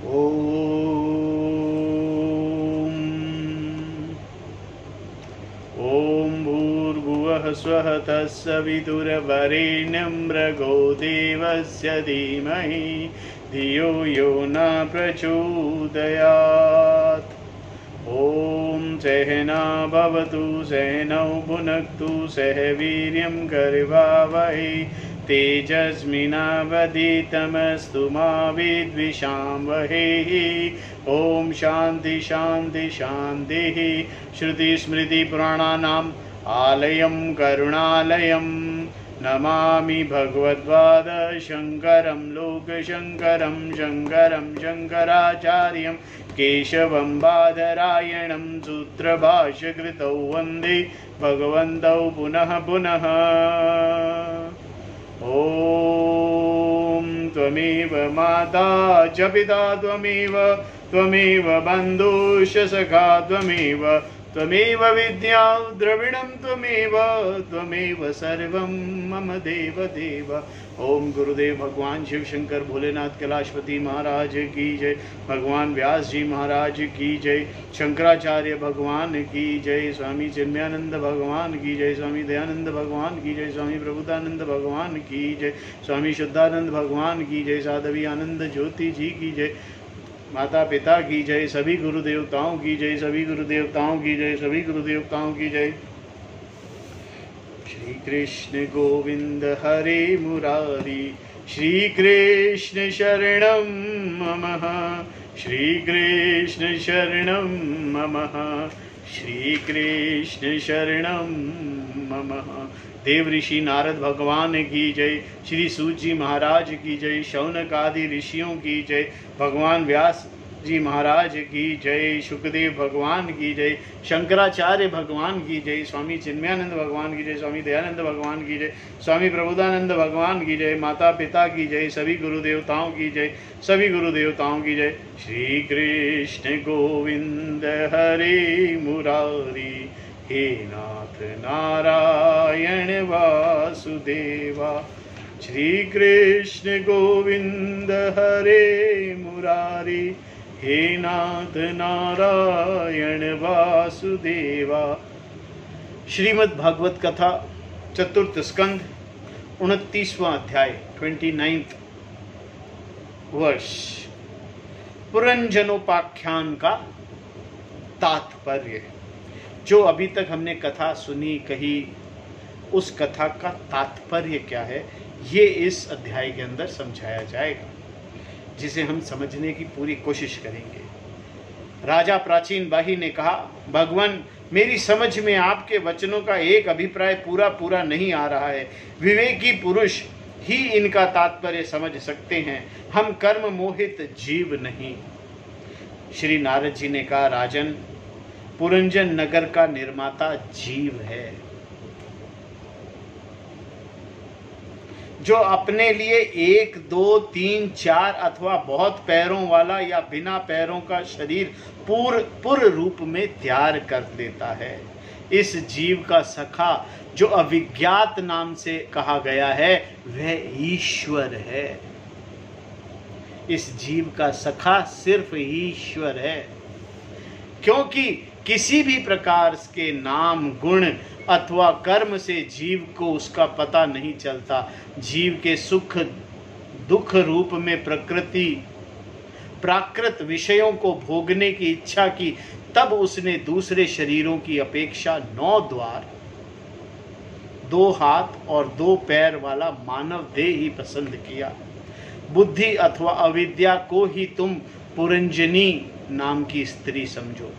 ॐ भूर्भुवः स्वः तत्सवितुर्वरेण्यं भर्गो देवस्य धीमहि धियो यो न प्रचोदयात्। ॐ सहना भवतु सहनौ भुनक्तु सह वीर्यं करवावहै तेजस्विनावधीतमस्तु मा विद्विषावहै। ॐ शान्ति शान्ति शान्तिः। श्रुतिस्मृतिपुराणानाम् आलयं करुणालयं नमामि भगवद्पाद शङ्करं लोकशङ्करं शङ्करं शङ्कराचार्यं केशवं बादरायणं सूत्रभाष्यकृतौ वन्दे भगवन्तौ पुनः पुनः। ॐ त्वमेव माता च पिता त्वमेव बन्धुश्च सखा त्वमेव विद्या द्रविणं त्वमेव सर्वं मम देव देव। ओम गुरुदेव भगवान शिव शंकर भोलेनाथ कैलाशपति महाराज की जय। भगवान व्यास जी महाराज की जय। शंकराचार्य भगवान की जय। स्वामी चिन्मयानंद भगवान की जय। स्वामी दयानंद भगवान की जय। स्वामी प्रभुदानंद भगवान की जय। स्वामी शुद्धानंद भगवान की जय। साधवी आनंद ज्योति जी की जय। माता पिता की जय। सभी गुरु देवताओं की जय। सभी गुरु देवताओं की जय। सभी गुरु देवताओं की जय। श्री कृष्ण गोविंद हरे मुरारी। श्री कृष्ण शरणं मम। श्री कृष्ण शरणं मम। श्री कृष्ण शरणं मम। देव ऋषि नारद भगवान की जय। श्री सूत जी महाराज की जय। शौनक आदि ऋषियों की जय। भगवान व्यास जी महाराज की जय। शुकदेव भगवान की जय। शंकराचार्य भगवान की जय। स्वामी चिन्मयानंद भगवान की जय। स्वामी दयानंद भगवान की जय। स्वामी प्रभुदानंद भगवान की जय। माता पिता की जय। सभी गुरु देवताओं की जय। सभी गुरु देवताओं की जय। श्री कृष्ण गोविंद हरे मुरारी। हे नाथ नारायण वासुदेवा। श्री कृष्ण गोविंद हरे मुरारी। हे नाथ नारायण वासुदेवा। श्रीमद् भागवत कथा चतुर्थ स्कंध 29वां अध्याय 29th वर्ष। पुरंजनोपाख्यान का तात्पर्य। जो अभी तक हमने कथा सुनी कही, उस कथा का तात्पर्य क्या है, ये इस अध्याय के अंदर समझाया जाएगा, जिसे हम समझने की पूरी कोशिश करेंगे। राजा प्राचीन बाही ने कहा, भगवान मेरी समझ में आपके वचनों का एक अभिप्राय पूरा नहीं आ रहा है। विवेकी पुरुष ही इनका तात्पर्य समझ सकते हैं, हम कर्म मोहित जीव नहीं। श्री नारद जी ने कहा, राजन, पुरंजन नगर का निर्माता जीव है, जो अपने लिए 1, 2, 3, 4 अथवा बहुत पैरों वाला या बिना पैरों का शरीर पूर्ण रूप में तैयार कर देता है। इस जीव का सखा जो अविज्ञात नाम से कहा गया है, वह ईश्वर है। इस जीव का सखा सिर्फ ईश्वर है, क्योंकि किसी भी प्रकार के नाम, गुण अथवा कर्म से जीव को उसका पता नहीं चलता। जीव के सुख दुख रूप में प्राकृत विषयों को भोगने की इच्छा की, तब उसने दूसरे शरीरों की अपेक्षा 9 द्वार, 2 हाथ और 2 पैर वाला मानव देह ही पसंद किया। बुद्धि अथवा अविद्या को ही तुम पुरंजनी नाम की स्त्री समझो।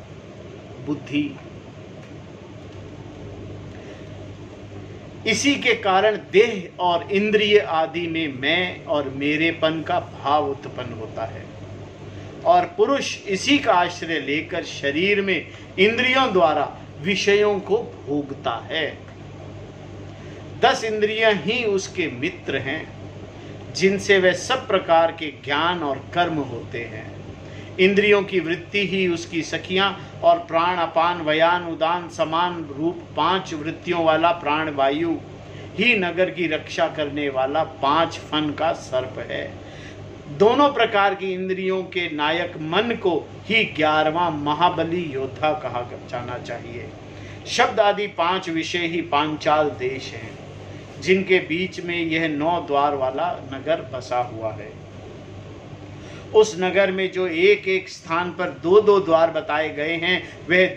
बुद्धि, इसी के कारण देह और इंद्रिय आदि में मैं और मेरेपन का भाव उत्पन्न होता है, और पुरुष इसी का आश्रय लेकर शरीर में इंद्रियों द्वारा विषयों को भोगता है। 10 इंद्रियां ही उसके मित्र हैं, जिनसे वह सब प्रकार के ज्ञान और कर्म होते हैं। इंद्रियों की वृत्ति ही उसकी सखियां, और प्राण, अपान, व्यान, उदान समान रूप 5 वृत्तियों वाला प्राण वायु ही नगर की रक्षा करने वाला 5 फन का सर्प है। दोनों प्रकार की इंद्रियों के नायक मन को ही 11वां महाबली योद्धा कहा जाना चाहिए। शब्द आदि 5 विषय ही पांचाल देश हैं, जिनके बीच में यह 9 द्वार वाला नगर बसा हुआ है। उस नगर में जो एक एक स्थान पर 2-2 द्वार बताए गए हैं, वह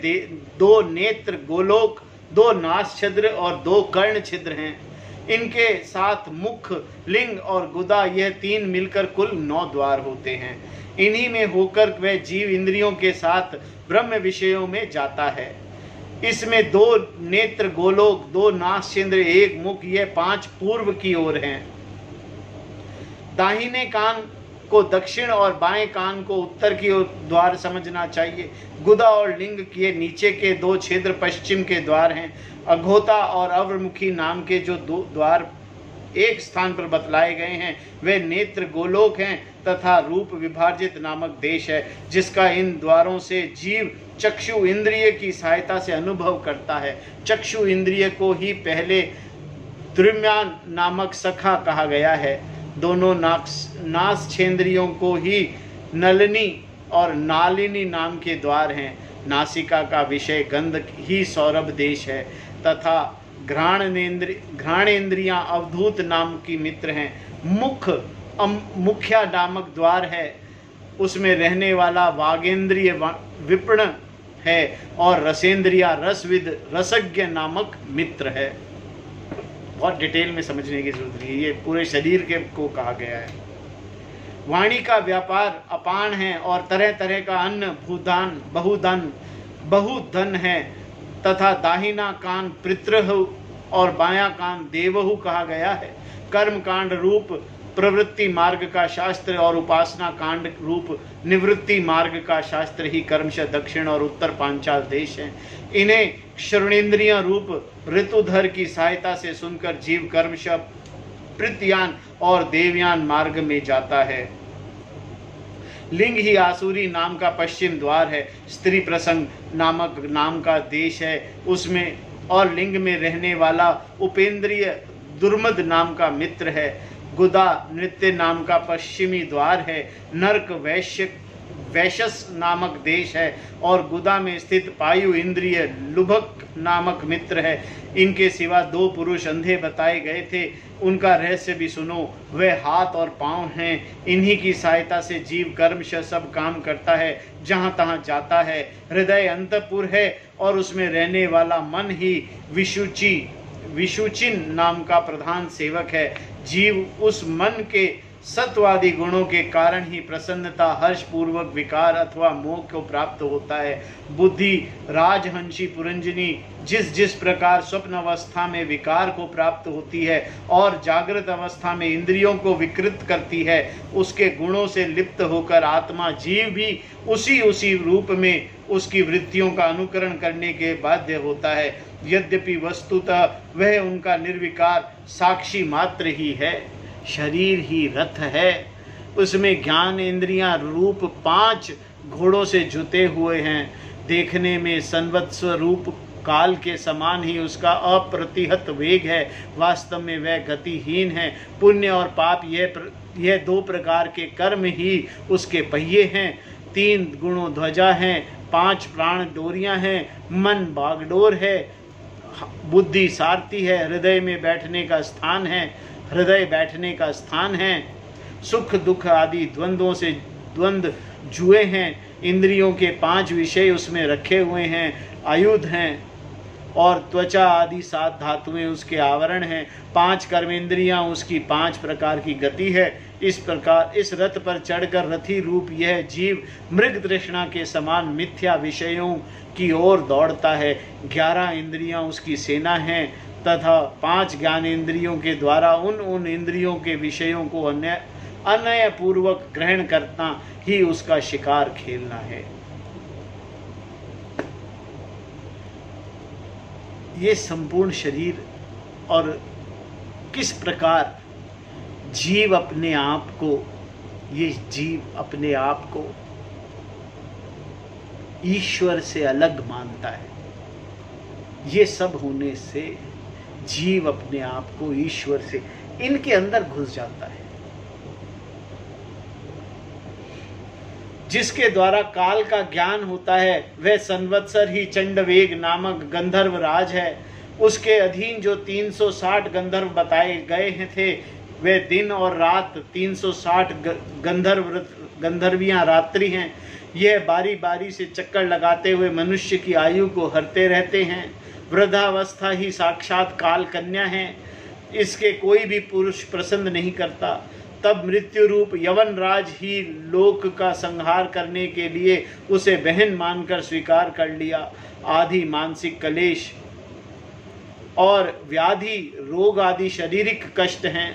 2 नेत्र गोलोक, 2 नास छिद्र और 2 कर्ण छिद्र हैं। इनके साथ मुख, लिंग और गुदा, यह 3 मिलकर कुल 9 द्वार होते हैं। इन्हीं में होकर वह जीव इंद्रियों के साथ ब्रह्म विषयों में जाता है। इसमें 2 नेत्र गोलोक, 2 नास छिद्र, 1 मुख, यह 5 पूर्व की ओर हैं। दाहिने कान को दक्षिण और बाएं कान को उत्तर की ओर द्वार समझना चाहिए। गुदा और लिंग के नीचे के 2 छिद्र पश्चिम के द्वार हैं। अघोता और अव्रमुखी नाम के जो 2 द्वार एक स्थान पर बतलाए गए हैं, वे नेत्र गोलोक हैं तथा रूप विभाजित नामक देश है, जिसका इन द्वारों से जीव चक्षु इंद्रिय की सहायता से अनुभव करता है। चक्षु इंद्रिय को ही पहले द्रुम्यान नामक सखा कहा गया है। दोनों नास छेंद्रियों को ही नलिनी और नालिनी नाम के द्वार हैं। नासिका का विषय गंध ही सौरभ देश है तथा घ्राणेन्द्रियां अवधूत नाम की मित्र हैं। मुख मुख्या नामक द्वार है, उसमें रहने वाला वागेंद्रिय विपण है और रसेंद्रिया रसविद रसज्ञ नामक मित्र है। बहुत डिटेल में समझने की जरूरत नहीं है, ये पूरे शरीर के को कहा गया है। वाणी का व्यापार अपान है और तरह तरह का अन्न भूदान बहुधन है तथा दाहिना कान पितृहु और बायां कान देवहु कहा गया है। कर्म कांड रूप प्रवृत्ति मार्ग का शास्त्र और उपासना कांड रूप निवृत्ति मार्ग का शास्त्र ही कर्मशः दक्षिण और उत्तर पांचाल देश हैं। इन्हें श्रवणेन्द्रिय रूप ऋतुधर की सहायता से सुनकर जीव कर्मशः प्रत्यान और देवयान मार्ग में जाता है। लिंग ही आसुरी नाम का पश्चिम द्वार है। स्त्री प्रसंग नामक नाम का देश है, उसमें और लिंग में रहने वाला उपेंद्रिय दुर्मद नाम का मित्र है। गुदा नृत्य नाम का पश्चिमी द्वार है। नरक वैशस नामक देश है और गुदा में स्थित पायु इंद्रिय लुभक नामक मित्र है। इनके सिवा 2 पुरुष अंधे बताए गए थे, उनका रहस्य भी सुनो। वे हाथ और पांव हैं, इन्हीं की सहायता से जीव कर्मशः सब काम करता है, जहाँ तहाँ जाता है। हृदय अंतपुर है और उसमें रहने वाला मन ही विशुचिन नाम का प्रधान सेवक है। जीव उस मन के सत्वादि गुणों के कारण ही प्रसन्नता, हर्ष पूर्वक विकार अथवा मोह को प्राप्त होता है। बुद्धि राजहंसी पुरंजनी जिस जिस प्रकार स्वप्न अवस्था में विकार को प्राप्त होती है और जागृत अवस्था में इंद्रियों को विकृत करती है, उसके गुणों से लिप्त होकर आत्मा जीव भी उसी रूप में उसकी वृत्तियों का अनुकरण करने के बाध्य होता है। यद्यपि वस्तुतः वह उनका निर्विकार साक्षी मात्र ही है। शरीर ही रथ है, उसमें ज्ञान इंद्रियां रूप 5 घोड़ों से जुते हुए हैं। देखने में संवत्सर रूप काल के समान ही उसका अप्रतिहत वेग है, वास्तव में वह गतिहीन है। पुण्य और पाप यह 2 प्रकार के कर्म ही उसके पहिए हैं। 3 गुणों ध्वजा हैं, 5 प्राण डोरियां हैं, मन बागडोर है, बुद्धि सारथी है, हृदय बैठने का स्थान है। सुख दुख आदि द्वंद्वों से द्वंद्व जुए हैं। इंद्रियों के 5 विषय उसमें रखे हुए हैं, आयुध हैं और त्वचा आदि 7 धातुएं उसके आवरण हैं। 5 कर्मेंद्रियां उसकी 5 प्रकार की गति है। इस प्रकार इस रथ पर चढ़कर रथी रूप यह जीव मृग तृष्णा के समान मिथ्या विषयों की ओर दौड़ता है। 11 इंद्रियां उसकी सेना हैं तथा 5 ज्ञानेंद्रियों के द्वारा उन इंद्रियों के विषयों को अन्य पूर्वक ग्रहण करना ही उसका शिकार खेलना है। ये संपूर्ण शरीर और किस प्रकार जीव अपने आप को ईश्वर से अलग मानता है, ये सब होने से जीव अपने आप को ईश्वर से इनके अंदर घुस जाता है। जिसके द्वारा काल का ज्ञान होता है वह संवत्सर ही चंडवेग नामक गंधर्व राज है। उसके अधीन जो 360 गंधर्व बताए गए हैं थे, वे दिन और रात 360 गंधर्वियां रात्रि हैं। यह बारी बारी से चक्कर लगाते हुए मनुष्य की आयु को हरते रहते हैं। वृद्धावस्था ही साक्षात काल कन्या है, इसके कोई भी पुरुष प्रसन्न नहीं करता। तब मृत्यु रूप यवन राज ही लोक का संहार करने के लिए उसे बहन मानकर स्वीकार कर लिया। आदि मानसिक कलेश और व्याधि रोग आदि शारीरिक कष्ट हैं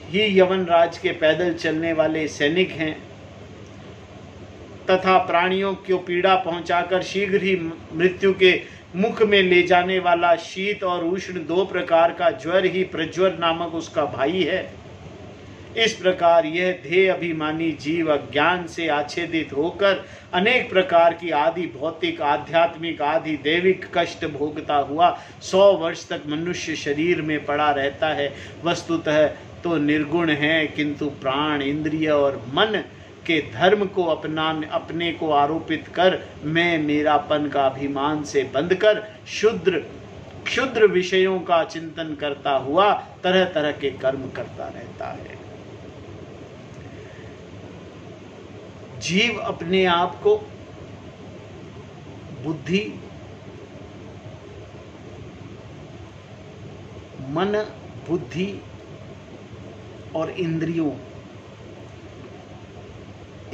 ही यवन राज के पैदल चलने वाले सैनिक हैं तथा प्राणियों को पीड़ा पहुंचाकर शीघ्र ही मृत्यु के मुख में ले जाने वाला शीत और उष्ण 2 प्रकार का ज्वर ही प्रज्वर नामक उसका भाई है। इस प्रकार यह ध्येय अभिमानी जीव अज्ञान से आच्छादित होकर अनेक प्रकार की आदि भौतिक आध्यात्मिक आदि दैविक कष्ट भोगता हुआ 100 वर्ष तक मनुष्य शरीर में पड़ा रहता है। वस्तुतः तो निर्गुण है, किंतु प्राण इंद्रिय और मन के धर्म को अपने को आरोपित कर मैं मेरापन का अभिमान से बंधकर क्षुद्र विषयों का चिंतन करता हुआ तरह तरह के कर्म करता रहता है। जीव अपने आप को बुद्धि, मन, बुद्धि और इंद्रियों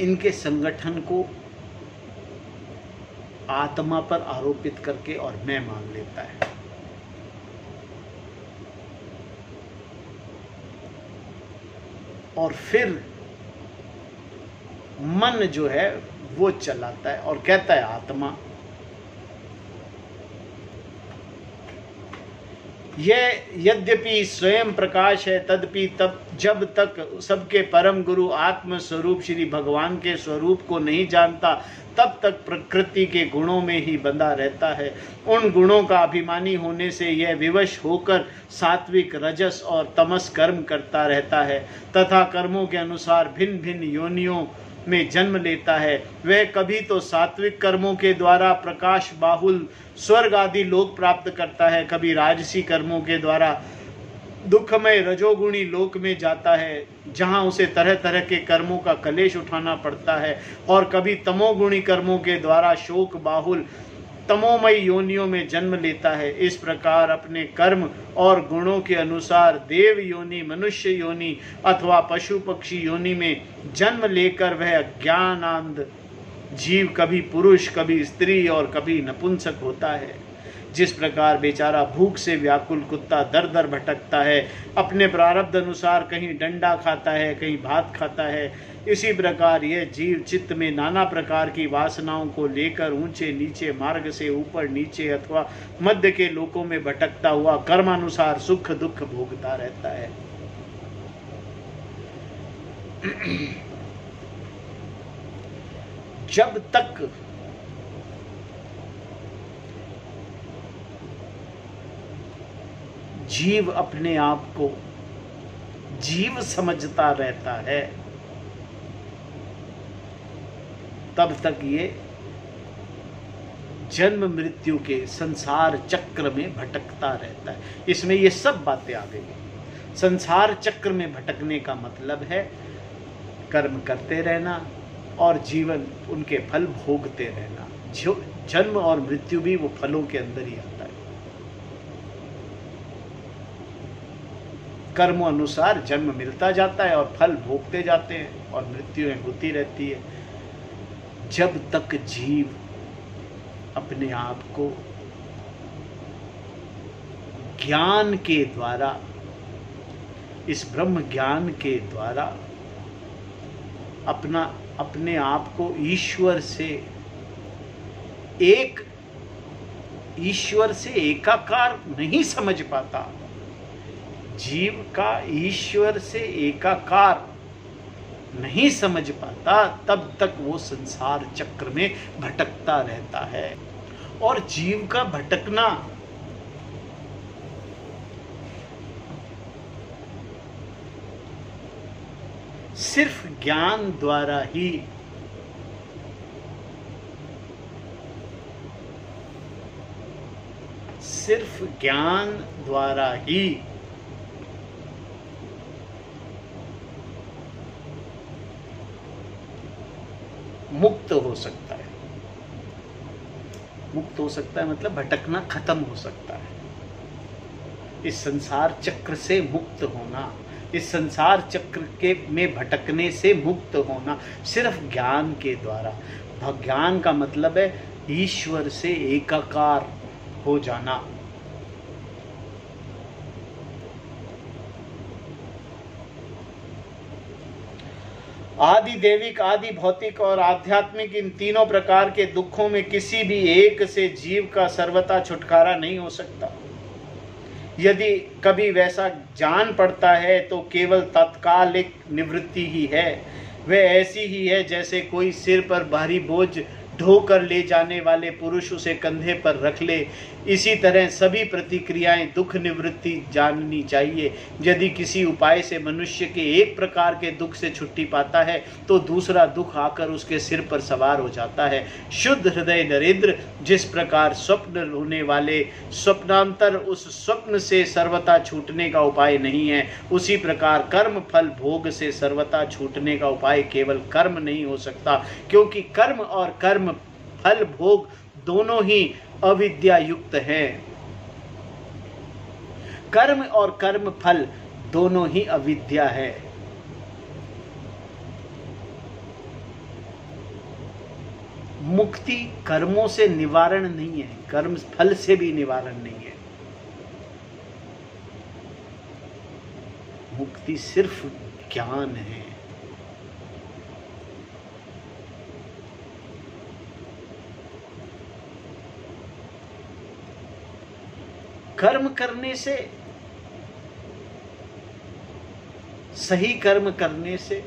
इनके संगठन को आत्मा पर आरोपित करके और मैं मान लेता है। और फिर मन जो है वो चलाता है और कहता है आत्मा। यह यद्यपि स्वयं प्रकाश है, तदपि तब जब तक सबके परम गुरु आत्म स्वरूप श्री भगवान के स्वरूप को नहीं जानता, तब तक प्रकृति के गुणों में ही बंधा रहता है। उन गुणों का अभिमानी होने से यह विवश होकर सात्विक, रजस और तमस कर्म करता रहता है तथा कर्मों के अनुसार भिन्न भिन्न योनियों में जन्म लेता है। वह कभी तो सात्विक कर्मों के द्वारा प्रकाश बाहुल स्वर्ग आदि लोक प्राप्त करता है, कभी राजसी कर्मों के द्वारा दुखमय रजोगुणी लोक में जाता है जहां उसे तरह तरह के कर्मों का कलेश उठाना पड़ता है, और कभी तमोगुणी कर्मों के द्वारा शोक बाहुल तमोमय योनियों में जन्म लेता है। इस प्रकार अपने कर्म और गुणों के अनुसार देव योनि, मनुष्य योनि अथवा पशु पक्षी योनि में जन्म लेकर वह अज्ञानांध जीव कभी पुरुष, कभी स्त्री और कभी नपुंसक होता है। जिस प्रकार बेचारा भूख से व्याकुल कुत्ता दर दर भटकता है, अपने प्रारब्ध अनुसार कहीं डंडा खाता है, कहीं भात खाता है, इसी प्रकार यह जीव चित्त में नाना प्रकार की वासनाओं को लेकर ऊंचे नीचे मार्ग से ऊपर नीचे अथवा मध्य के लोकों में भटकता हुआ कर्मानुसार सुख दुख भोगता रहता है। जब तक जीव अपने आप को जीव समझता रहता है, तब तक ये जन्म मृत्यु के संसार चक्र में भटकता रहता है। इसमें ये सब बातें आ गई। संसार चक्र में भटकने का मतलब है कर्म करते रहना और जीवन उनके फल भोगते रहना। जो जन्म और मृत्यु भी वो फलों के अंदर ही आता है। कर्म अनुसार जन्म मिलता जाता है और फल भोगते जाते हैं और मृत्यु होती रहती है। जब तक जीव अपने आप को ज्ञान के द्वारा, इस ब्रह्म ज्ञान के द्वारा अपने आप को ईश्वर से एकाकार नहीं समझ पाता, जीव का ईश्वर से एकाकार नहीं समझ पाता, तब तक वो संसार चक्र में भटकता रहता है। और जीव का भटकना सिर्फ ज्ञान द्वारा ही सिर्फ ज्ञान द्वारा ही मुक्त हो सकता है। मुक्त हो सकता है मतलब भटकना खत्म हो सकता है। इस संसार चक्र से मुक्त होना, इस संसार चक्र के में भटकने से मुक्त होना सिर्फ ज्ञान के द्वारा। ज्ञान का मतलब है ईश्वर से एकाकार हो जाना। आदि दैविक, आदि भौतिक और आध्यात्मिक, इन तीनों प्रकार के दुखों में किसी भी एक से जीव का सर्वथा छुटकारा नहीं हो सकता। यदि कभी वैसा जान पड़ता है तो केवल तात्कालिक निवृत्ति ही है। वह ऐसी ही है जैसे कोई सिर पर भारी बोझ ढोकर ले जाने वाले पुरुष उसे कंधे पर रख ले। इसी तरह सभी प्रतिक्रियाएं दुख निवृत्ति जाननी चाहिए। यदि किसी उपाय से मनुष्य के एक प्रकार के दुख से छुट्टी पाता है तो दूसरा दुख आकर उसके सिर पर सवार हो जाता है। शुद्ध हृदय नरेंद्र, जिस प्रकार स्वप्न होने वाले स्वप्नांतर उस स्वप्न से सर्वथा छूटने का उपाय नहीं है, उसी प्रकार कर्म फल भोग से सर्वथा छूटने का उपाय केवल कर्म नहीं हो सकता, क्योंकि कर्म और कर्म फल भोग दोनों ही अविद्या युक्त हैं। कर्म और कर्म फल दोनों ही अविद्या है। मुक्ति कर्मों से निवारण नहीं है, कर्म फल से भी निवारण नहीं है। मुक्ति सिर्फ ज्ञान है। कर्म करने से, सही कर्म करने से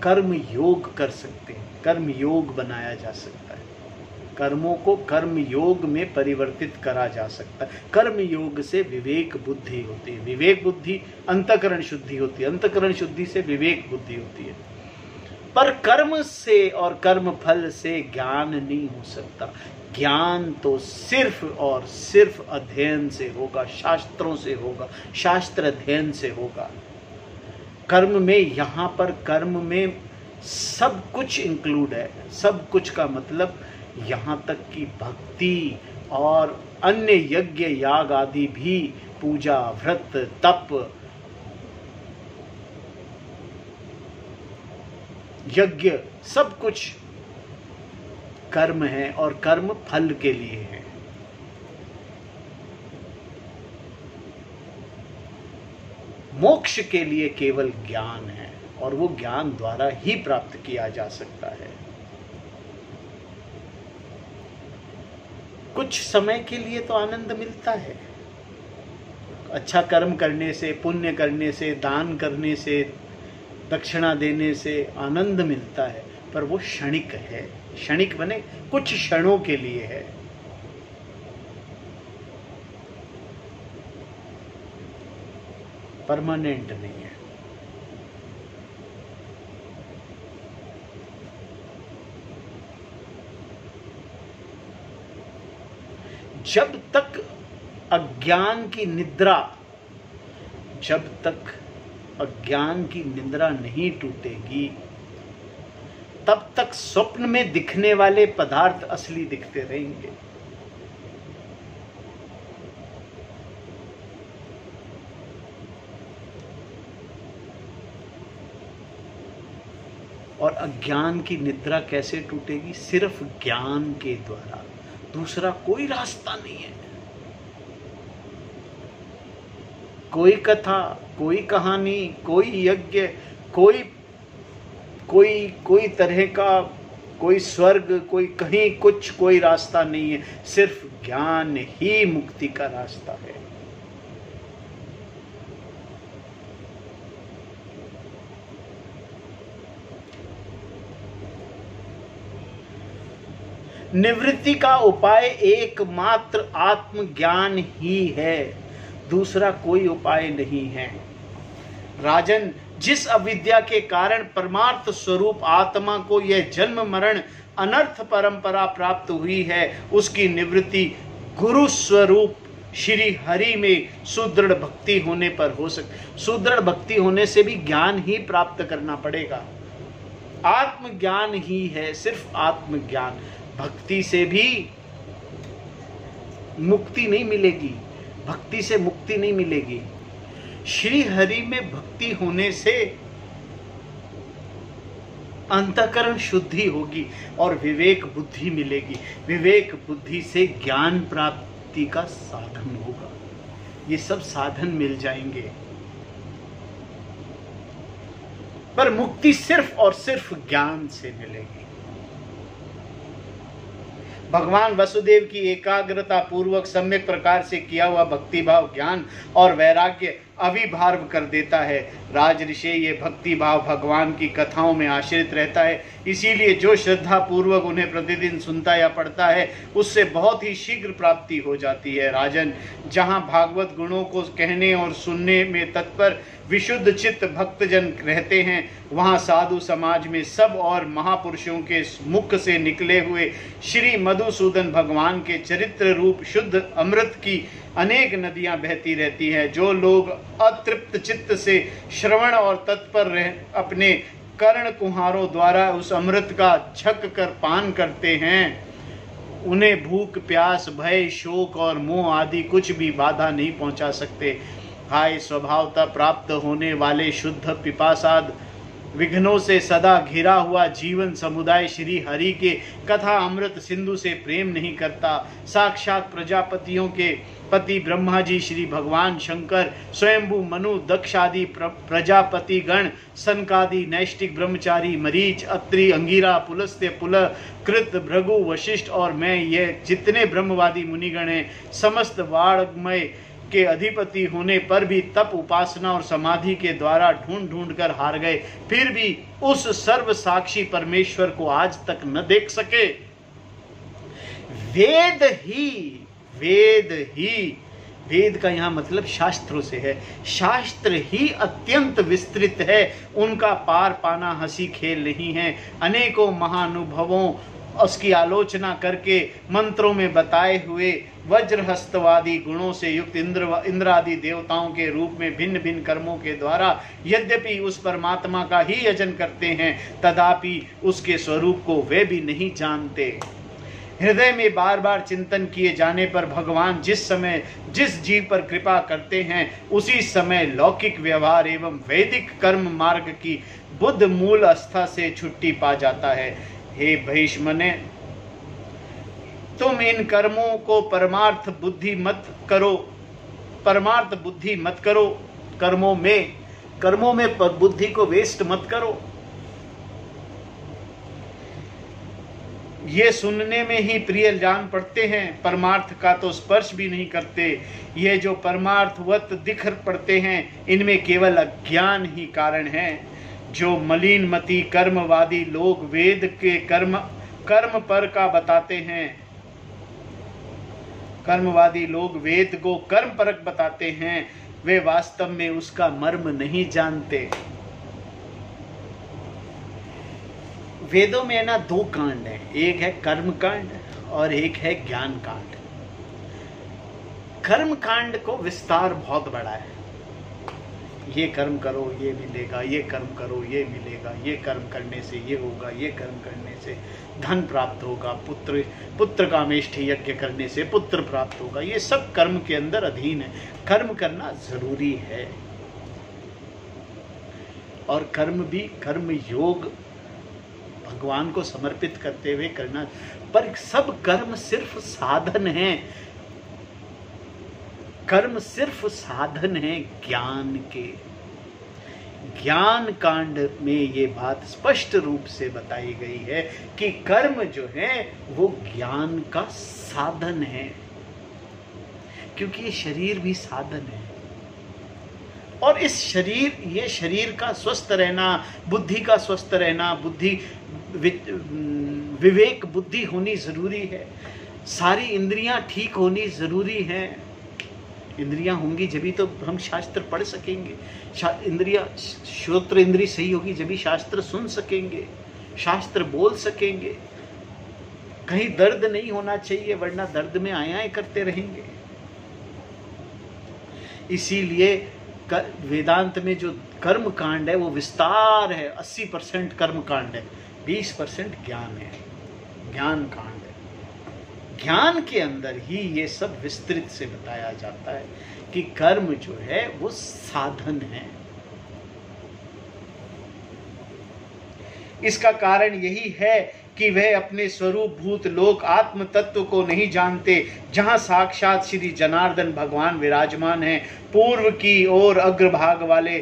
कर्म योग कर सकते हैं, कर्म योग बनाया जा सकता है। कर्मों को कर्म योग में परिवर्तित करा जा सकता है। कर्म योग से विवेक बुद्धि होती है, विवेक बुद्धि अंतःकरण शुद्धि होती है, अंतःकरण शुद्धि से विवेक बुद्धि होती है। पर कर्म से और कर्म फल से ज्ञान नहीं हो सकता। ज्ञान तो सिर्फ और सिर्फ अध्ययन से होगा, शास्त्रों से होगा, शास्त्र अध्ययन से होगा। कर्म में, यहाँ पर कर्म में सब कुछ इंक्लूड है। सब कुछ का मतलब यहाँ तक कि भक्ति और अन्य यज्ञ याग आदि भी, पूजा व्रत तप यज्ञ सब कुछ कर्म है और कर्म फल के लिए है। मोक्ष के लिए केवल ज्ञान है और वो ज्ञान द्वारा ही प्राप्त किया जा सकता है। कुछ समय के लिए तो आनंद मिलता है, अच्छा कर्म करने से, पुण्य करने से, दान करने से, दक्षिणा देने से आनंद मिलता है, पर वो क्षणिक है। क्षणिक बने कुछ क्षणों के लिए है। परमानेंट नहीं है। जब तक अज्ञान की निद्रा, जब तक अज्ञान की निद्रा नहीं टूटेगी, तब तक स्वप्न में दिखने वाले पदार्थ असली दिखते रहेंगे। और अज्ञान की निद्रा कैसे टूटेगी? सिर्फ ज्ञान के द्वारा, दूसरा कोई रास्ता नहीं है। कोई कथा, कोई कहानी, कोई यज्ञ, कोई तरह का कोई स्वर्ग, कोई कहीं कुछ, कोई रास्ता नहीं है। सिर्फ ज्ञान ही मुक्ति का रास्ता है। निवृत्ति का उपाय एकमात्र आत्मज्ञान ही है, दूसरा कोई उपाय नहीं है। राजन, जिस अविद्या के कारण परमार्थ स्वरूप आत्मा को यह जन्म मरण अनर्थ परंपरा प्राप्त हुई है, उसकी निवृत्ति गुरु स्वरूप श्री हरि में सुदृढ़ भक्ति होने पर हो सकती। सुदृढ़ भक्ति होने से भी ज्ञान ही प्राप्त करना पड़ेगा। आत्मज्ञान ही है, सिर्फ आत्मज्ञान। भक्ति से भी मुक्ति नहीं मिलेगी, भक्ति से मुक्ति नहीं मिलेगी। श्री हरि में भक्ति होने से अंतःकरण शुद्धि होगी और विवेक बुद्धि मिलेगी। विवेक बुद्धि से ज्ञान प्राप्ति का साधन होगा। ये सब साधन मिल जाएंगे, पर मुक्ति सिर्फ और सिर्फ ज्ञान से मिलेगी। भगवान वसुदेव की एकाग्रता पूर्वक सम्यक प्रकार से किया हुआ भक्ति भाव ज्ञान और वैराग्य अविभार्व कर देता है। राजऋषि ये भक्ति भाव भगवान की कथाओं में आश्रित रहता है, इसीलिए जो श्रद्धा पूर्वक उन्हें प्रतिदिन सुनता या पढ़ता है उससे बहुत ही शीघ्र प्राप्ति हो जाती है। राजन, जहाँ भागवत गुणों को कहने और सुनने में तत्पर विशुद्ध चित्त भक्तजन रहते हैं, वहाँ साधु समाज में सब और महापुरुषों के मुख से निकले हुए श्री मधुसूदन भगवान के चरित्र रूप शुद्ध अमृत की अनेक नदियां बहती रहती हैं। जो लोग अतृप्त चित्त से श्रवण और तत्पर अपने कर्ण कुहारों द्वारा उस अमृत का छक कर पान करते हैं, उन्हें भूख प्यास भय शोक और मोह आदि कुछ भी बाधा नहीं पहुंचा सकते। हाय स्वभावतः प्राप्त होने वाले शुद्ध पिपासाद विघ्नों से सदा घिरा हुआ जीवन समुदाय श्री हरि के कथा अमृत सिंधु से प्रेम नहीं करता। साक्षात प्रजापतियों के पति ब्रह्मा जी श्री भगवान शंकर, स्वयंभू मनु दक्ष आदि प्रजापति गण, सनकादि नैष्टिक ब्रह्मचारी मरीच अत्रि अंगिरा पुलस्त्य पुल कृत भृगु वशिष्ठ और मैं, ये जितने ब्रह्मवादी मुनिगण हैं, समस्त वाणमय के अधिपति होने पर भी तप उपासना और समाधि के द्वारा ढूंढ ढूंढ कर हार गए, फिर भी उस सर्व साक्षी परमेश्वर को आज तक न देख सके। वेद का यहाँ मतलब शास्त्रों से है। शास्त्र ही अत्यंत विस्तृत है, उनका पार पाना हंसी खेल नहीं है। अनेकों महानुभवों उसकी आलोचना करके मंत्रों में बताए हुए वज्रहस्तवादी गुणों से युक्त इंद्र आदि देवताओं के रूप में भिन्न भिन्न कर्मों के द्वारा यद्यपि उस परमात्मा का ही यजन करते हैं, तथापि उसके स्वरूप को वे भी नहीं जानते। हृदय में बार बार चिंतन किए जाने पर भगवान जिस समय जिस जीव पर कृपा करते हैं, उसी समय लौकिक व्यवहार एवं वैदिक कर्म मार्ग की बुद्ध मूल आस्था से छुट्टी पा जाता है। हे भीष्मने, तुम इन कर्मों को परमार्थ बुद्धि मत करो, कर्मों में बुद्धि को वेस्ट मत करो। ये सुनने में ही प्रिय जान पड़ते हैं, परमार्थ का तो स्पर्श भी नहीं करते। ये जो परमार्थवत दिख पड़ते हैं, इनमें केवल अज्ञान ही कारण है। जो मलिन मति कर्मवादी लोग वेद के कर्म पर का बताते हैं, कर्मवादी लोग वेद को कर्म परक बताते हैं, वे वास्तव में उसका मर्म नहीं जानते। वेदों में ना दो कांड है, एक है कर्म कांड और एक है ज्ञान कांड। कर्म कांड को विस्तार बहुत बड़ा है। ये कर्म करो ये मिलेगा, ये कर्म करो ये मिलेगा, ये कर्म करने से ये होगा, ये कर्म करने से धन प्राप्त होगा, पुत्र कामेष्ठी यज्ञ करने से पुत्र प्राप्त होगा। ये सब कर्म के अंदर अधीन है। कर्म करना जरूरी है और कर्म भी कर्म योग भगवान को समर्पित करते हुए करना। पर सब कर्म सिर्फ साधन है, कर्म सिर्फ साधन है ज्ञान के। ज्ञान कांड में ये बात स्पष्ट रूप से बताई गई है कि कर्म जो है वो ज्ञान का साधन है, क्योंकि ये शरीर भी साधन है। और इस ये शरीर का स्वस्थ रहना, बुद्धि का स्वस्थ रहना, विवेक बुद्धि होनी जरूरी है। सारी इंद्रियां ठीक होनी जरूरी है। इंद्रियां होंगी जभी तो हम शास्त्र पढ़ सकेंगे, इंद्रिया श्रोत्र इंद्री सही होगी जभी शास्त्र सुन सकेंगे, शास्त्र बोल सकेंगे। कहीं दर्द नहीं होना चाहिए, वरना दर्द में आए करते रहेंगे। इसीलिए वेदांत में जो कर्म कांड है वो विस्तार है, 80% कर्म कांड है, 20% ज्ञान है, ज्ञान कांड है। ज्ञान के अंदर ही ये सब विस्तृत से बताया जाता है कि कर्म जो है वो साधन है। इसका कारण यही है कि वह अपने स्वरूप भूत लोक आत्म तत्व को नहीं जानते, जहां साक्षात श्री जनार्दन भगवान विराजमान हैं। पूर्व की ओर अग्रभाग वाले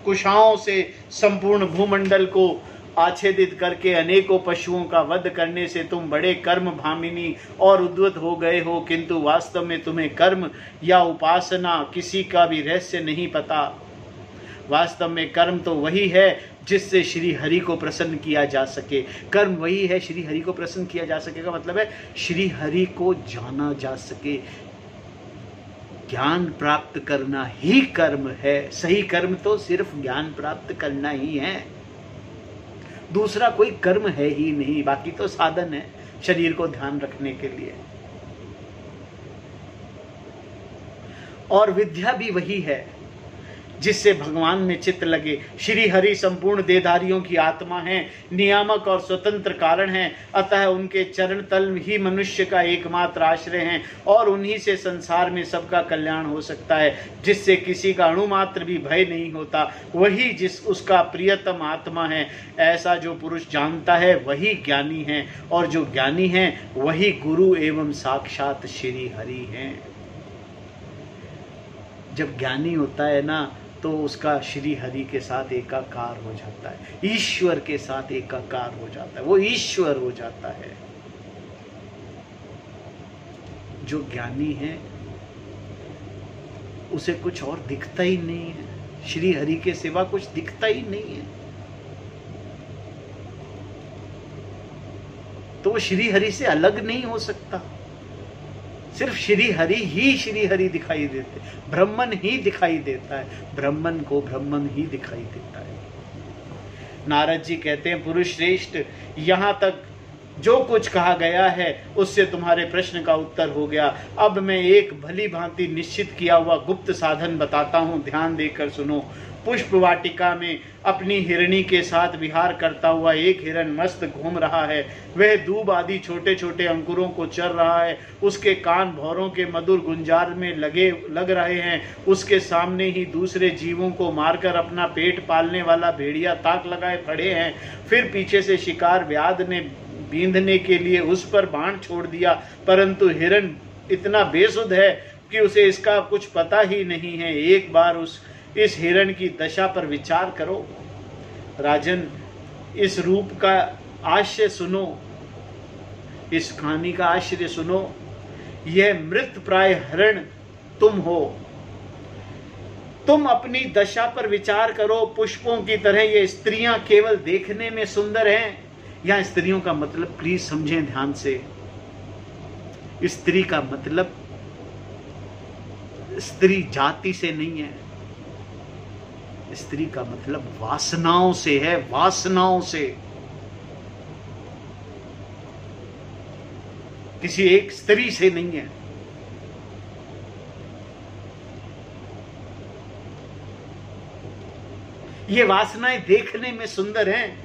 कुशाओं से संपूर्ण भूमंडल को आच्छादित करके अनेकों पशुओं का वध करने से तुम बड़े कर्म भामिनी और उद्वत हो गए हो, किंतु वास्तव में तुम्हें कर्म या उपासना किसी का भी रहस्य नहीं पता। वास्तव में कर्म तो वही है जिससे श्री हरि को प्रसन्न किया जा सके। कर्म वही है, श्री हरि को प्रसन्न किया जा सके का मतलब है श्री हरि को जाना जा सके। ज्ञान प्राप्त करना ही कर्म है। सही कर्म तो सिर्फ ज्ञान प्राप्त करना ही है, दूसरा कोई कर्म है ही नहीं। बाकी तो साधन है शरीर को ध्यान रखने के लिए। और विद्या भी वही है जिससे भगवान में चित्त लगे। श्री हरि संपूर्ण देहधारियों की आत्मा है, नियामक और स्वतंत्र कारण हैं, अतः उनके चरण तल ही मनुष्य का एकमात्र आश्रय हैं और उन्हीं से संसार में सबका कल्याण हो सकता है, जिससे किसी का अणुमात्र भी भय नहीं होता। वही जिस उसका प्रियतम आत्मा है। ऐसा जो पुरुष जानता है वही ज्ञानी है, और जो ज्ञानी है वही गुरु एवं साक्षात श्री हरि हैं। जब ज्ञानी होता है ना तो उसका श्री हरि के साथ एकाकार हो जाता है, ईश्वर के साथ एकाकार हो जाता है, वो ईश्वर हो जाता है। जो ज्ञानी है उसे कुछ और दिखता ही नहीं है, श्री हरि के सिवा कुछ दिखता ही नहीं है, तो वो श्री हरि से अलग नहीं हो सकता। सिर्फ श्री हरि ही श्री हरि दिखाई देते, ब्रह्मन ही दिखाई देता है, ब्रह्मन को ब्रह्मन ही दिखाई देता है। नारद जी कहते हैं, पुरुष श्रेष्ठ, यहाँ तक जो कुछ कहा गया है उससे तुम्हारे प्रश्न का उत्तर हो गया। अब मैं एक भली भांति निश्चित किया हुआ गुप्त साधन बताता हूँ, ध्यान देकर सुनो। पुष्प वाटिका में अपनी हिरणी के साथ विहार करता हुआ एक हिरण मस्त घूम रहा है। वह दूब आदि छोटे छोटे अंकुरों को चर रहा है। उसके कान भौरों के मधुर गुंजार में लग रहे हैं। उसके सामने ही दूसरे जीवों को मारकर अपना पेट पालने वाला भेड़िया ताक लगाए खड़े हैं। फिर पीछे से शिकार व्याध ने बींधने के लिए उस पर बाण छोड़ दिया, परंतु हिरण इतना बेसुध है कि उसे इसका कुछ पता ही नहीं है। एक बार इस हिरण की दशा पर विचार करो। राजन, इस रूप का आश्चर्य सुनो, इस कहानी का आश्चर्य सुनो। यह मृत प्राय हिरण तुम हो। तुम अपनी दशा पर विचार करो। पुष्पों की तरह ये स्त्रियां केवल देखने में सुंदर हैं। यहां स्त्रियों का मतलब प्लीज समझें ध्यान से। स्त्री का मतलब स्त्री जाति से नहीं है, स्त्री का मतलब वासनाओं से है, वासनाओं से। किसी एक स्त्री से नहीं है। ये वासनाएं देखने में सुंदर हैं।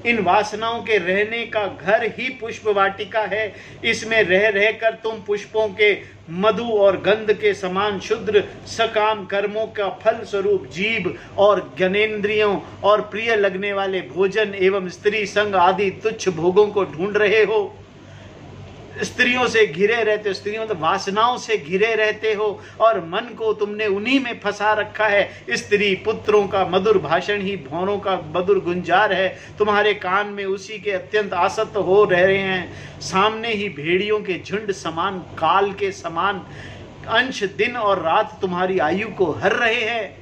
इन वासनाओं के रहने का घर ही पुष्प वाटिका है। इसमें रह रहकर तुम पुष्पों के मधु और गंध के समान शुद्र सकाम कर्मों का फल स्वरूप जीभ और ज्ञानेंद्रियों और प्रिय लगने वाले भोजन एवं स्त्री संग आदि तुच्छ भोगों को ढूंढ रहे हो। स्त्रियों से घिरे रहते हो, स्त्रियों मतलब वासनाओं से घिरे रहते हो और मन को तुमने उन्हीं में फंसा रखा है। स्त्री पुत्रों का मधुर भाषण ही भौरों का मधुर गुंजार है। तुम्हारे कान में उसी के अत्यंत आसक्त हो रहे हैं। सामने ही भेड़ियों के झुंड समान, काल के समान अंश दिन और रात तुम्हारी आयु को हर रहे हैं,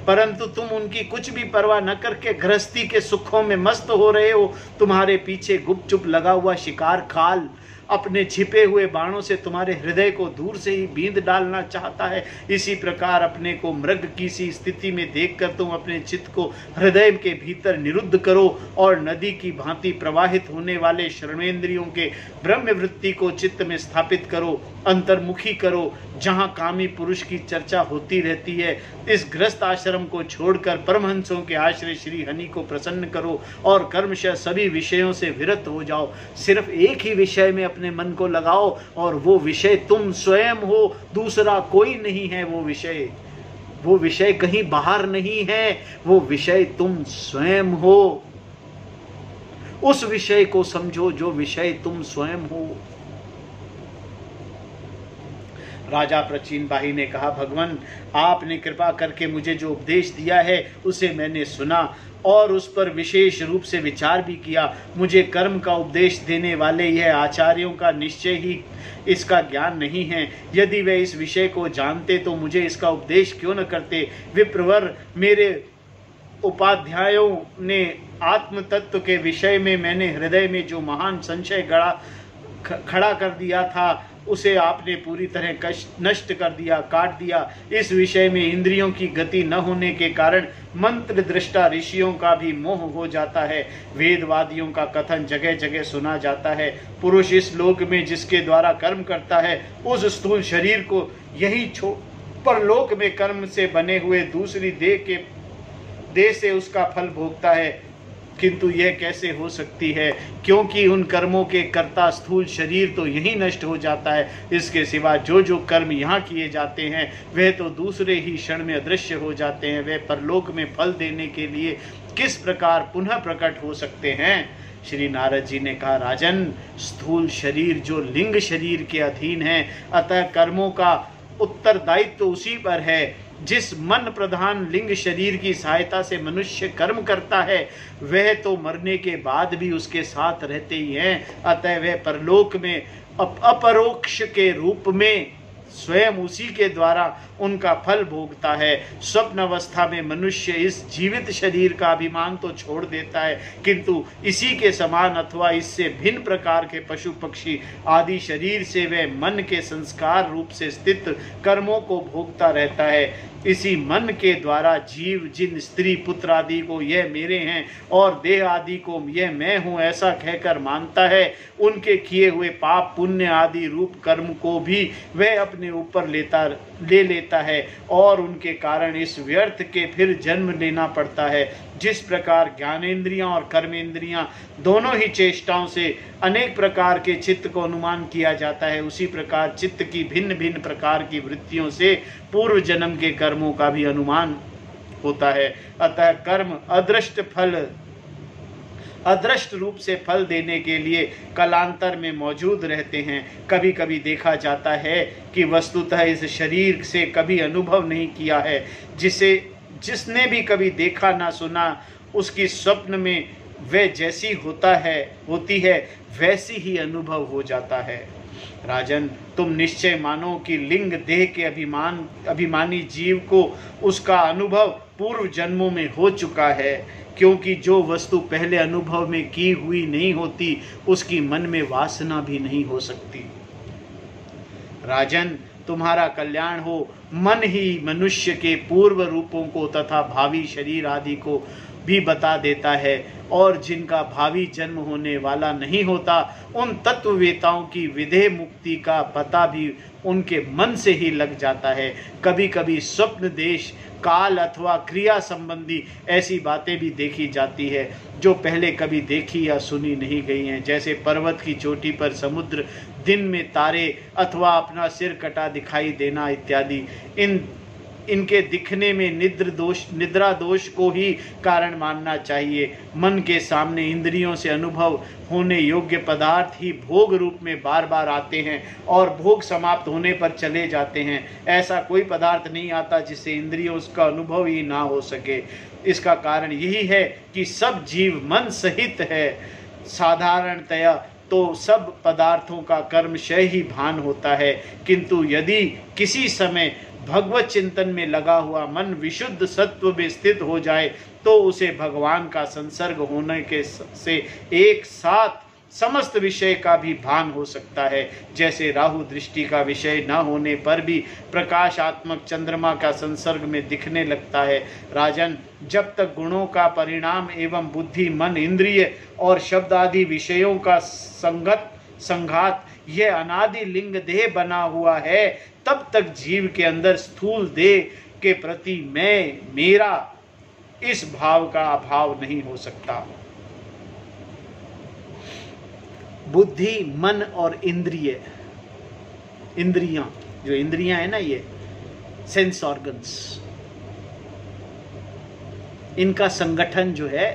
परंतु तुम उनकी कुछ भी परवाह न करके गृहस्थी के सुखों में मस्त हो रहे हो। तुम्हारे पीछे गुपचुप लगा हुआ शिकार काल अपने छिपे हुए बाणों से तुम्हारे हृदय को दूर से ही बींध डालना चाहता है। इसी प्रकार अपने को मृग की सी स्थिति में देखकर तुम अपने चित्त को हृदय के भीतर निरुद्ध करो और नदी की भांति प्रवाहित होने वाले श्रवणेन्द्रियों के ब्रह्म वृत्ति को चित्त में स्थापित करो, अंतर्मुखी करो, जहां कामी पुरुष की चर्चा होती रहती है। इस गृहस्थ आश्रम को छोड़कर परमहंसों के आश्रय श्री हरि को प्रसन्न करो और कर्मशः सभी विषयों से विरत हो जाओ। सिर्फ एक ही विषय में अपने मन को लगाओ और वो विषय तुम स्वयं हो, दूसरा कोई नहीं है। वो विषय कहीं बाहर नहीं है, वो विषय तुम स्वयं हो। उस विषय को समझो जो विषय तुम स्वयं हो। राजा प्राचीन बाही ने कहा, भगवान आपने कृपा करके मुझे जो उपदेश दिया है उसे मैंने सुना और उस पर विशेष रूप से विचार भी किया। मुझे कर्म का उपदेश देने वाले यह आचार्यों का निश्चय ही इसका ज्ञान नहीं है। यदि वे इस विषय को जानते तो मुझे इसका उपदेश क्यों न करते। विप्रवर, मेरे उपाध्यायों ने आत्म तत्व के विषय में मैंने हृदय में जो महान संशय खड़ा कर दिया था उसे आपने पूरी तरह नष्ट कर दिया, काट दिया। इस विषय में इंद्रियों की गति न होने के कारण मंत्र दृष्टा ऋषियों का भी मोह हो जाता है। वेदवादियों का कथन जगह जगह सुना जाता है। पुरुष इस लोक में जिसके द्वारा कर्म करता है उस स्थूल शरीर को यही परलोक में कर्म से बने हुए दूसरी देह से उसका फल भोगता है। किंतु यह कैसे हो सकती है, क्योंकि उन कर्मों के कर्ता स्थूल शरीर तो यही नष्ट हो जाता है। इसके सिवा जो जो कर्म यहाँ किए जाते हैं वह तो दूसरे ही क्षण में अदृश्य हो जाते हैं। वे परलोक में फल देने के लिए किस प्रकार पुनः प्रकट हो सकते हैं। श्री नारद जी ने कहा, राजन, स्थूल शरीर जो लिंग शरीर के अधीन है, अतः कर्मों का उत्तरदायित्व तो उसी पर है। जिस मन प्रधान लिंग शरीर की सहायता से मनुष्य कर्म करता है वह तो मरने के बाद भी उसके साथ रहते ही हैं। अतः वह परलोक में अपरोक्ष के रूप में स्वयं उसी के द्वारा उनका फल भोगता है। स्वप्न अवस्था में मनुष्य इस जीवित शरीर का अभिमान तो छोड़ देता है, किंतु इसी के समान अथवा इससे भिन्न प्रकार के पशु पक्षी आदि शरीर से वह मन के संस्कार रूप से स्थित कर्मों को भोगता रहता है। इसी मन के द्वारा जीव जिन स्त्री पुत्र आदि को यह मेरे हैं और देह आदि को यह मैं हूँ ऐसा कहकर मानता है, उनके किए हुए पाप पुण्य आदि रूप कर्म को भी वह अपने ऊपर ले लेता है और उनके कारण इस व्यर्थ के फिर जन्म लेना पड़ता है। जिस प्रकार ज्ञानेंद्रियां और कर्मेंद्रियां दोनों ही चेष्टाओं से अनेक प्रकार के चित्त को अनुमान किया जाता है, उसी प्रकार चित्त की भिन्न भिन्न प्रकार की वृत्तियों से पूर्व जन्म के कर्मों का भी अनुमान होता है। अतः कर्म अदृष्ट रूप से फल देने के लिए कालांतर में मौजूद रहते हैं। कभी कभी देखा जाता है कि वस्तुतः इस शरीर से कभी अनुभव नहीं किया है। जिसने भी कभी देखा ना सुना, उसकी स्वप्न में वह जैसी होती है वैसी ही अनुभव हो जाता है। राजन, तुम निश्चय मानो कि लिंग देह के अभिमानी जीव को उसका अनुभव पूर्व जन्मों में हो चुका है, क्योंकि जो वस्तु पहले अनुभव में की हुई नहीं होती उसकी मन में वासना भी नहीं हो सकती। राजन, तुम्हारा कल्याण हो। मन ही मनुष्य के पूर्व रूपों को तथा भावी शरीर आदि को भी बता देता है और जिनका भावी जन्म होने वाला नहीं होता उन तत्ववेताओं की विदेह मुक्ति का पता भी उनके मन से ही लग जाता है। कभी कभी स्वप्न देश काल अथवा क्रिया संबंधी ऐसी बातें भी देखी जाती है जो पहले कभी देखी या सुनी नहीं गई हैं, जैसे पर्वत की चोटी पर समुद्र, दिन में तारे अथवा अपना सिर कटा दिखाई देना इत्यादि। इनके दिखने में निद्रा दोष को ही कारण मानना चाहिए। मन के सामने इंद्रियों से अनुभव होने योग्य पदार्थ ही भोग रूप में बार बार आते हैं और भोग समाप्त होने पर चले जाते हैं। ऐसा कोई पदार्थ नहीं आता जिससे इंद्रियों का अनुभव ही ना हो सके। इसका कारण यही है कि सब जीव मन सहित है। साधारणतया तो सब पदार्थों का कर्मशय ही भान होता है, किंतु यदि किसी समय भगवत चिंतन में लगा हुआ मन विशुद्ध सत्व में स्थित हो जाए तो उसे भगवान का संसर्ग होने के से एक साथ समस्त विषय का भी भान हो सकता है। जैसे राहु दृष्टि का विषय न होने पर भी प्रकाशात्मक चंद्रमा का संसर्ग में दिखने लगता है। राजन, जब तक गुणों का परिणाम एवं बुद्धि, मन, इंद्रिय और शब्द आदि विषयों का संघात यह अनादि लिंग देह बना हुआ है, तब तक जीव के अंदर स्थूल देह के प्रति मैं, मेरा, इस भाव का अभाव नहीं हो सकता। बुद्धि, मन और इंद्रियां, जो इंद्रियां है ना, ये सेंस ऑर्गन्स, इनका संगठन जो है,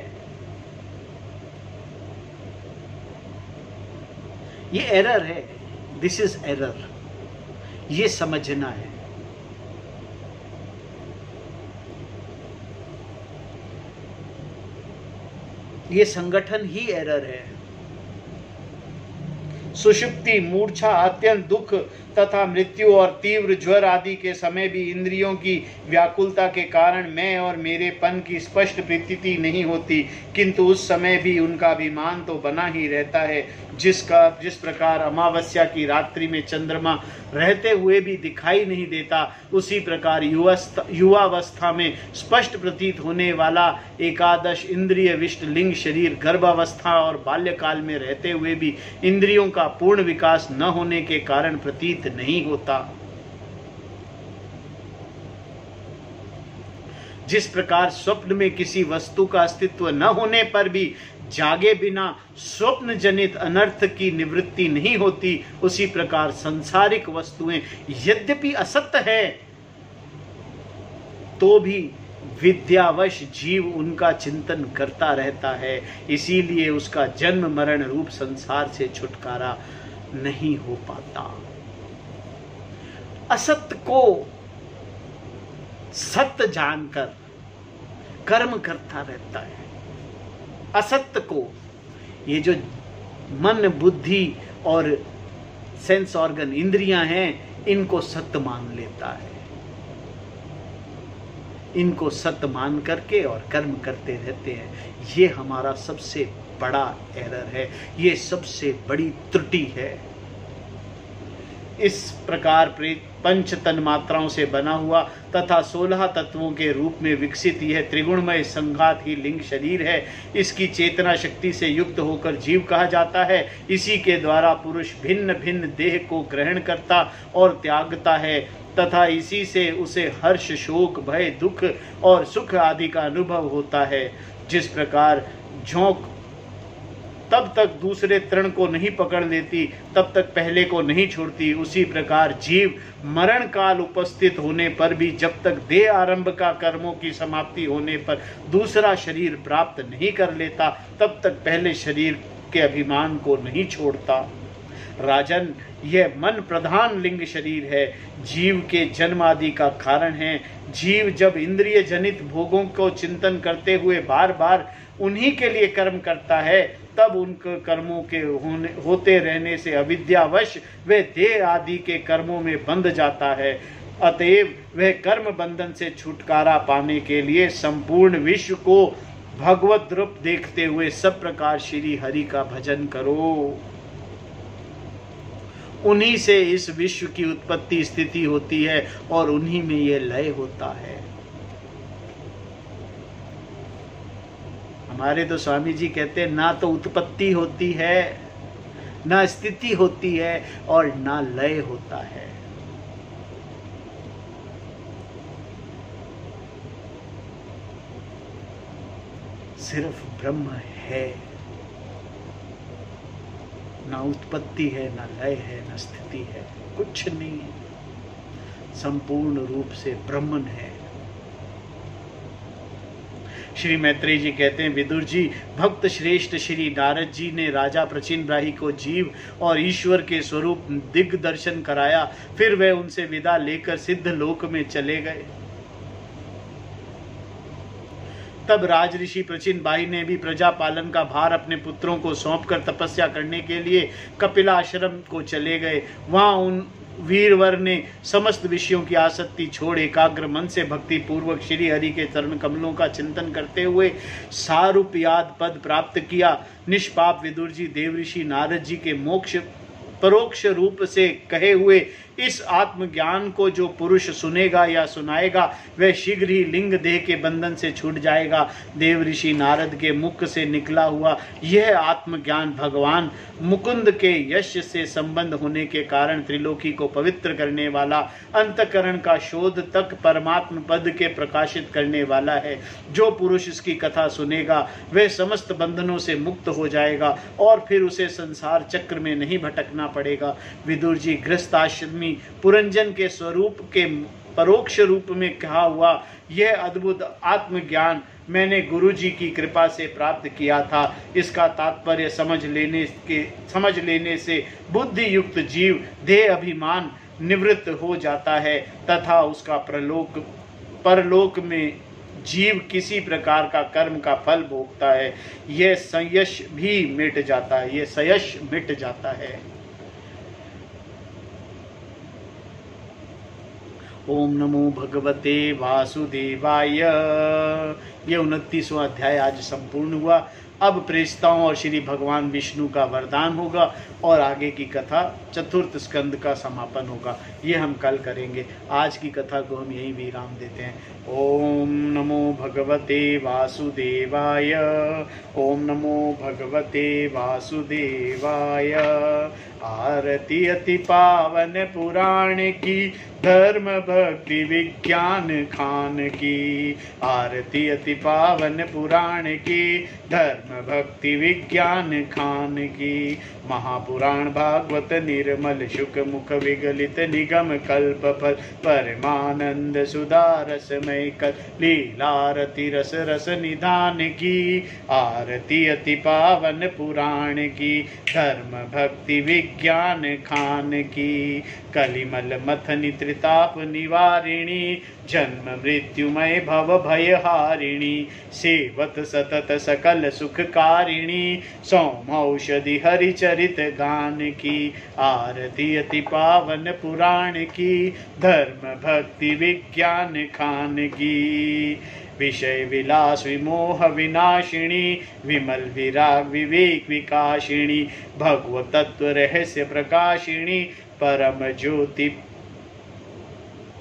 ये एरर है। दिस इज एरर, ये समझना है। ये संगठन ही एरर है। सुषुप्ति, मूर्छा, अत्यंत दुख तथा मृत्यु और तीव्र ज्वर आदि के समय भी इंद्रियों की व्याकुलता के कारण मैं और मेरेपन की स्पष्ट प्रतीति नहीं होती, किंतु उस समय भी उनका अभिमान तो बना ही रहता है। जिस प्रकार अमावस्या की रात्रि में चंद्रमा रहते हुए भी दिखाई नहीं देता, उसी प्रकार युवावस्था में स्पष्ट प्रतीत होने वाला एकादश इंद्रिय विष्ट लिंग शरीर गर्भावस्था और बाल्यकाल में रहते हुए भी इंद्रियों का पूर्ण विकास न होने के कारण प्रतीत नहीं होता। जिस प्रकार स्वप्न में किसी वस्तु का अस्तित्व न होने पर भी जागे बिना स्वप्न जनित अनर्थ की निवृत्ति नहीं होती, उसी प्रकार सांसारिक वस्तुएं यद्यपि असत्य है तो भी विद्यावश जीव उनका चिंतन करता रहता है। इसीलिए उसका जन्म मरण रूप संसार से छुटकारा नहीं हो पाता। असत्य को सत्य जानकर कर्म करता रहता है। असत्य को, ये जो मन, बुद्धि और सेंस ऑर्गन, इंद्रियां हैं, इनको सत्य मान लेता है। इनको सत्य मान करके और कर्म करते रहते हैं। ये हमारा सबसे बड़ा एरर है, ये सबसे बड़ी त्रुटि है। इस प्रकार पंच तन मात्राओं से बना हुआ तथा 16 तत्वों के रूप में विकसित यह त्रिगुणमय संघात ही लिंग शरीर है। इसकी चेतना शक्ति से युक्त होकर जीव कहा जाता है। इसी के द्वारा पुरुष भिन्न भिन्न देह को ग्रहण करता और त्यागता है तथा इसी से उसे हर्ष, शोक, भय, दुख और सुख आदि का अनुभव होता है। जिस प्रकार झोंक तब तक दूसरे तृण को नहीं पकड़ लेती, तब तक पहले को नहीं छोड़ती, उसी प्रकार जीव मरण काल उपस्थित होने पर भी जब तक देह आरंभ का कर्मों की समाप्ति होने पर दूसरा शरीर प्राप्त नहीं कर लेता, तब तक पहले शरीर के अभिमान को नहीं छोड़ता। राजन, यह मन प्रधान लिंग शरीर है, जीव के जन्म आदि का कारण है। जीव जब इंद्रिय जनित भोगों को चिंतन करते हुए बार बार उन्हीं के लिए कर्म करता है, तब उनके कर्मों के होते रहने से अविद्यावश वे देह आदि के कर्मों में बंध जाता है। अतएव वह कर्म बंधन से छुटकारा पाने के लिए संपूर्ण विश्व को भगवत रूप देखते हुए सब प्रकार श्री हरि का भजन करो। उन्हीं से इस विश्व की उत्पत्ति स्थिति होती है और उन्हीं में यह लय होता है। हमारे तो स्वामी जी कहते हैं, ना तो उत्पत्ति होती है, ना स्थिति होती है और ना लय होता है। सिर्फ ब्रह्म है। ना उत्पत्ति है, ना लय है, ना स्थिति है, कुछ नहीं है। संपूर्ण रूप से ब्रह्मन है। श्री मैत्रेय जी कहते हैं, विदुर जी, भक्त श्रेष्ठ श्री नारद जी ने राजा प्रचिनब्राही को जीव और ईश्वर के स्वरूप दिग्दर्शन कराया। फिर वे उनसे विदा लेकर सिद्ध लोक में चले गए। तब राज ऋषि प्रचिनबाई ने भी प्रजा पालन का भार अपने पुत्रों को सौंपकर तपस्या करने के लिए कपिला आश्रम को चले गए। वहां वीरवर ने समस्त विषयों की आसक्ति छोड़ एकाग्र मन से भक्ति पूर्वक श्री हरि के चरण कमलों का चिंतन करते हुए सारूप याद पद प्राप्त किया। निष्पाप विदुर जी देवऋषि नारद जी के मोक्ष परोक्ष रूप से कहे हुए इस आत्मज्ञान को जो पुरुष सुनेगा या सुनाएगा वह शीघ्र ही लिंग देह के बंधन से छूट जाएगा। देव ऋषि नारद के मुख से निकला हुआ यह आत्मज्ञान भगवान मुकुंद के यश से संबंध होने के कारण त्रिलोकी को पवित्र करने वाला, अंतकरण का शोध तक परमात्म पद के प्रकाशित करने वाला है। जो पुरुष इसकी कथा सुनेगा वह समस्त बंधनों से मुक्त हो जाएगा और फिर उसे संसार चक्र में नहीं भटकना पड़ेगा। विदुर जी गृहस्थाश्रमी पुरंजन के स्वरूप के परोक्ष रूप में कहा हुआ यह अद्भुत आत्मज्ञान मैंने गुरु जी की कृपा से प्राप्त किया था। इसका तात्पर्य समझ लेने से बुद्धि युक्त जीव देह अभिमान निवृत्त हो जाता है तथा उसका परलोक में जीव किसी प्रकार का कर्म का फल भोगता है। यह संयश भी मिट जाता है, यह सयश मिट जाता है। ओम नमो भगवते वासुदेवाय। ये 29वां अध्याय आज संपूर्ण हुआ। अब प्रेषिताओं और श्री भगवान विष्णु का वरदान होगा और आगे की कथा चतुर्थ स्कंद का समापन होगा। ये हम कल करेंगे। आज की कथा को हम यहीं विराम देते हैं। ओम नमो भगवते वासुदेवाय। ओम नमो भगवते वासुदेवाय। आरती अति पावन पुराण की, धर्म भक्ति विज्ञान खान की। आरती अति पावन पुराण की, धर्म भक्ति विज्ञान खान की। महापुराण भागवत निर्मल शुक मुख विगलित निगम कल्प फल, परमानंद सुधा रसमय कल लीलारति रस रस निधान की। आरती अति पावन पुराण की, धर्म भक्ति विज्ञान खान की। कलिमल मथनि त्रिताप निवारिणी, जन्म मृत्युमय भव भयहारिणी। सेवत सतत सकल सुखकारिणी, सौमौषधि हरिचरित गान की। आरती अति पावन पुराण की, धर्म भक्ति विज्ञान खान की। विषय विलास विमोह विनाशिनी, विमल विराग विवेक विकाशिनी। भगवत तत्व रहस्य प्रकाशिनी, परम ज्योति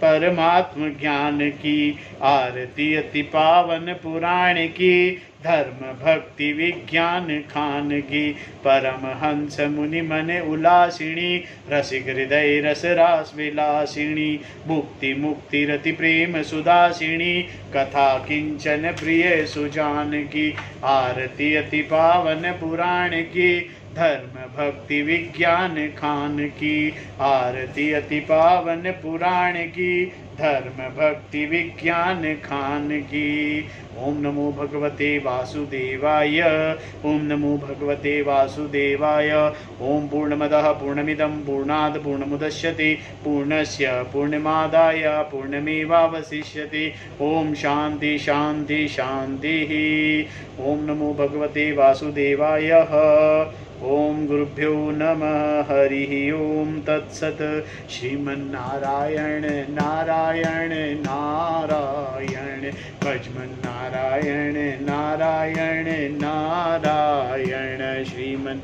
परमात्म ज्ञान की। आरती अति पावन पुराण की, धर्म भक्ति विज्ञान खान की। परम हंस मुनि मन उल्लासिनी, रसिक हृदय रस रास विलासिनी। भुक्ति मुक्ति रति प्रेम सुदासिनी, कथा किंचन प्रिय सुजान की। आरती अति पावन पुराण की, धर्म भक्ति विज्ञान खान की। आरती अति पावन पुराण की, धर्म भक्ति विज्ञान खान की। ओम नमो भगवते वासुदेवाय। ओम नमो भगवते वासुदेवाय। ओम पूर्णमदः पूर्णमिदं पूर्णात् पूर्णमुदच्यते, पूर्णस्य पूर्णमादाय पूर्णमेवावशिष्यते। ओम शांति शांति शांतिः। ओम नमो भगवते वासुदेवाय। ओम गुरुभ्यो नमः। हरि ओम तत्सत। श्रीमन्नारायण नारायण नारायण, भजमन नारायण नारायण नारायण। श्रीमन्